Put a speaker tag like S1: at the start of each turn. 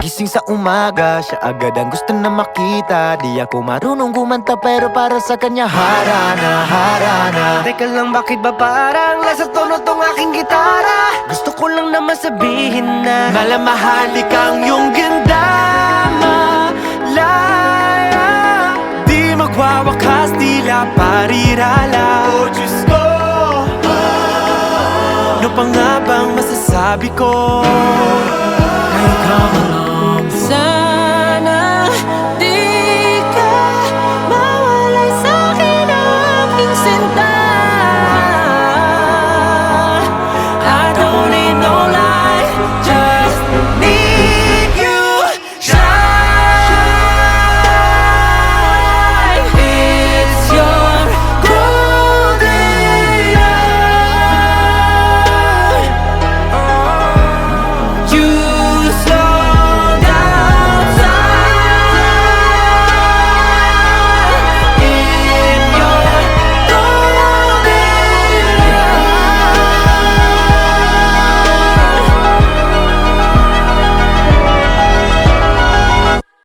S1: Pagising sa umaga, siya agad ang gusto na makita. Di ako marunong kumanta pero para sa kanya harana, harana.
S2: Teka lang, bakit ba parang nasa tono tong aking gitara? Gusto ko lang naman sabihin na
S1: malamahali kang iyong ganda, malaya. Di magwawakas, tila parirala. Oh Diyos ko, ano pa nga bang masasabi ko? Hey, come along.